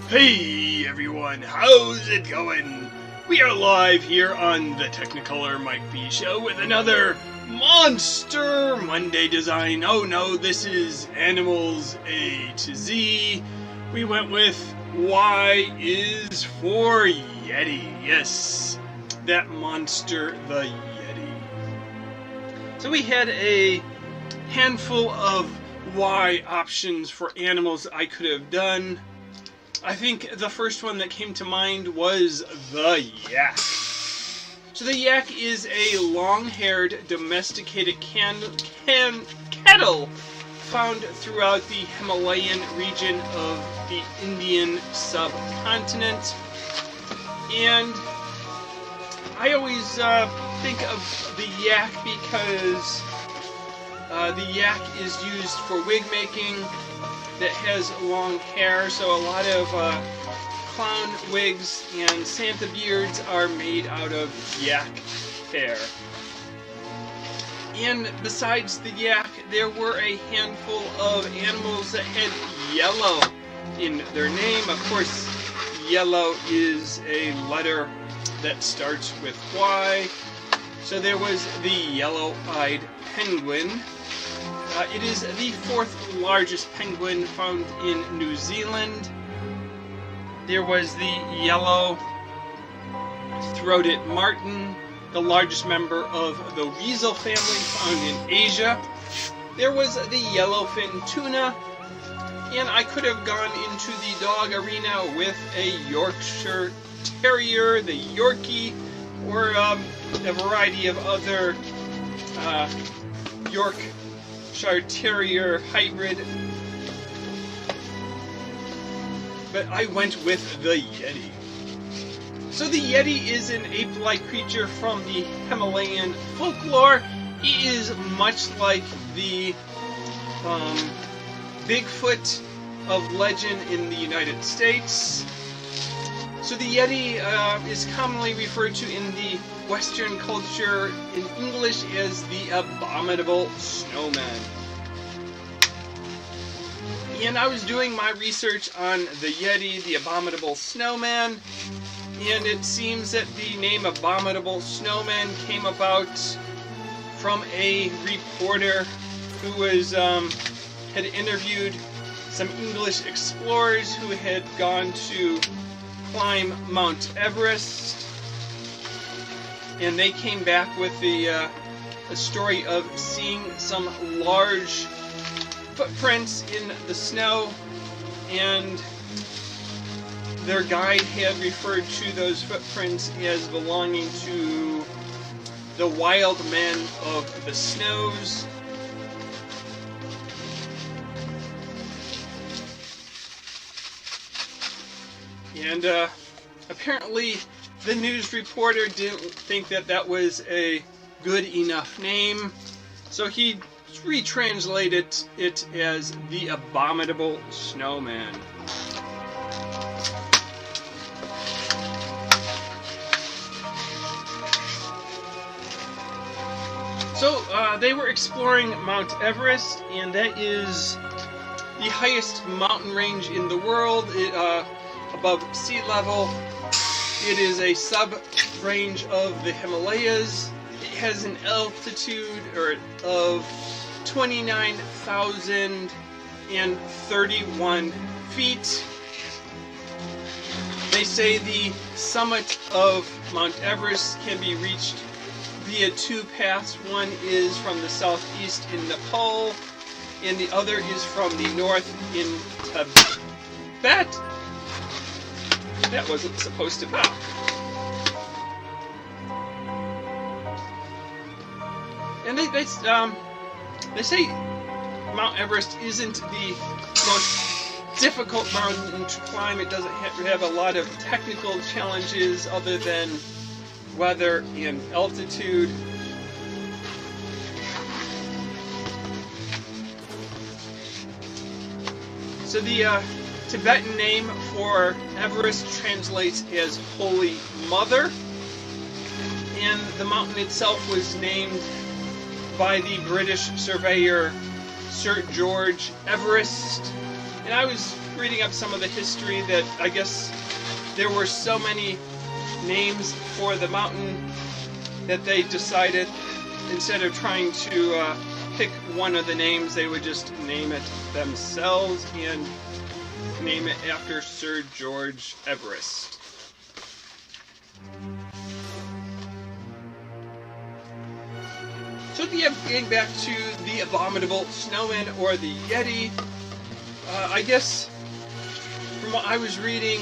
Hey everyone, how's it going? We are live here on the Technicolor Mike B Show with another Monster Monday design. Oh no, this is Animals A to Z. We went with Y is for Yeti. Yes, that monster, the Yeti. So we had a handful of Y options for animals I could have done. I think the first one that came to mind was the yak. So the yak is a long-haired domesticated cattle found throughout the Himalayan region of the Indian subcontinent. And I always think of the yak because the yak is used for wig making. That has long hair, so a lot of clown wigs and Santa beards are made out of yak hair. And besides the yak, there were a handful of animals that had yellow in their name. Of course, yellow is a letter that starts with Y. So there was the yellow-eyed penguin. It is the fourth largest penguin found in New Zealand. There was the yellow-throated martin, the largest member of the weasel family found in Asia. There was the yellowfin tuna, and I could have gone into the dog arena with a Yorkshire Terrier, the Yorkie, or a variety of other Yorkshire Terrier hybrid, but I went with the Yeti. So the Yeti is an ape-like creature from the Himalayan folklore. He is much like the Bigfoot of legend in the United States. So the Yeti is commonly referred to in the Western culture in English as the Abominable Snowman. And I was doing my research on the Yeti, the Abominable Snowman, and it seems that the name Abominable Snowman came about from a reporter who was had interviewed some English explorers who had gone to climb Mount Everest. And they came back with a story of seeing some large footprints in the snow, and their guide had referred to those footprints as belonging to the wild men of the snows. And apparently the news reporter didn't think that that was a good enough name, so he retranslated it as the Abominable Snowman. So they were exploring Mount Everest, and that is the highest mountain range in the world, above sea level. It is a sub-range of the Himalayas. It has an altitude of 29,031 feet. They say the summit of Mount Everest can be reached via two paths. One is from the southeast in Nepal, and the other is from the north in Tibet. That wasn't supposed to be. And they say Mount Everest isn't the most difficult mountain to climb. It doesn't have a lot of technical challenges other than weather and altitude. So the Tibetan name for Everest translates as Holy Mother, and the mountain itself was named by the British surveyor Sir George Everest. And I was reading up some of the history that I guess there were so many names for the mountain that they decided instead of trying to pick one of the names, they would just name it themselves and name it after Sir George Everest. So getting back to the Abominable Snowman or the Yeti, I guess from what I was reading,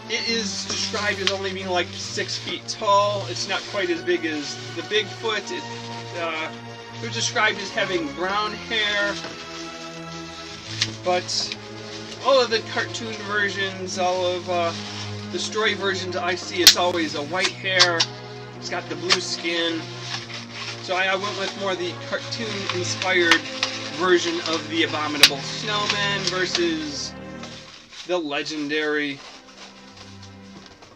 it is described as only being like 6 feet tall. It's not quite as big as the Bigfoot. It was described as having brown hair, but all of the cartoon versions, all of the story versions I see, it's always a white hair. It's got the blue skin. So I went with more the cartoon-inspired version of the Abominable Snowman versus the legendary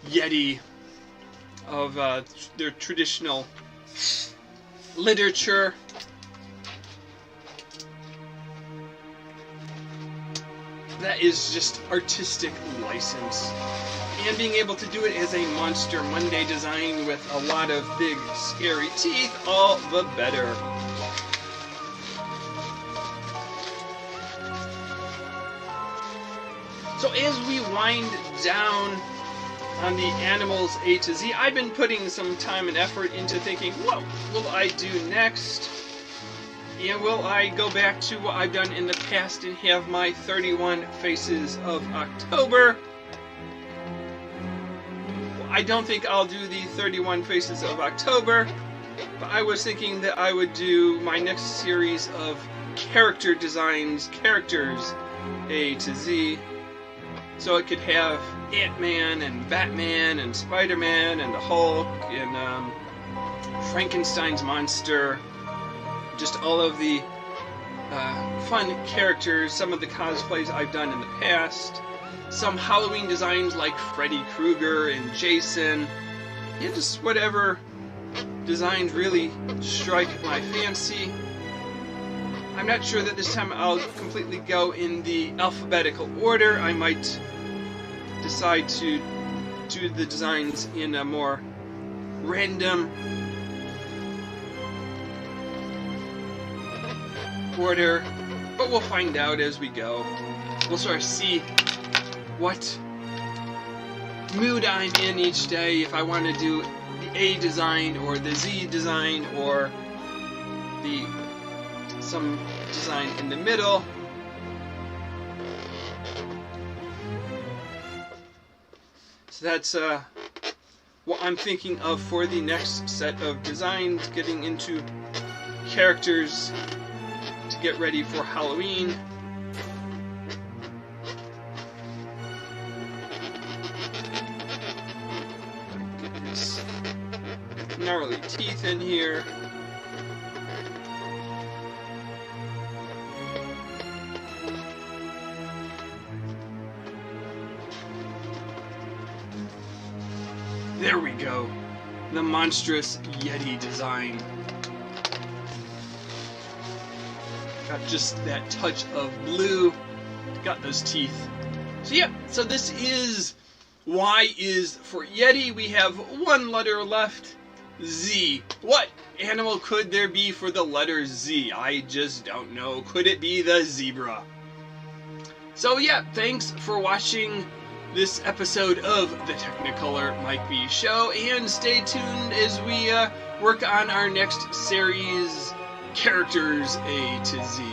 Yeti of their traditional literature. That is just artistic license. And being able to do it as a Monster Monday design with a lot of big, scary teeth, all the better. So as we wind down on the animals A to Z, I've been putting some time and effort into thinking, what will I do next? And will I go back to what I've done in the past and have my 31 Faces of October? I don't think I'll do the 31 Faces of October, but I was thinking that I would do my next series of character designs, characters A to Z, so it could have Ant-Man and Batman and Spider-Man and the Hulk and Frankenstein's monster, just all of the fun characters, some of the cosplays I've done in the past, some Halloween designs like Freddy Krueger and Jason, and just whatever designs really strike my fancy. I'm not sure that this time I'll completely go in the alphabetical order. I might decide to do the designs in a more random order, but we'll find out as we go. We'll sort of see what mood I'm in each day, if I want to do the A design or the Z design or some design in the middle. So that's what I'm thinking of for the next set of designs, getting into characters to get ready for Halloween. Get his gnarly teeth in here. There we go. The monstrous Yeti design. Got just that touch of blue. Got those teeth. So yeah, so this is Y is for Yeti. We have one letter left. Z. What animal could there be for the letter Z? I just don't know. Could it be the zebra? So yeah, thanks for watching this episode of the Technicolor Mike B Show, and stay tuned as we work on our next series, Characters A to Z.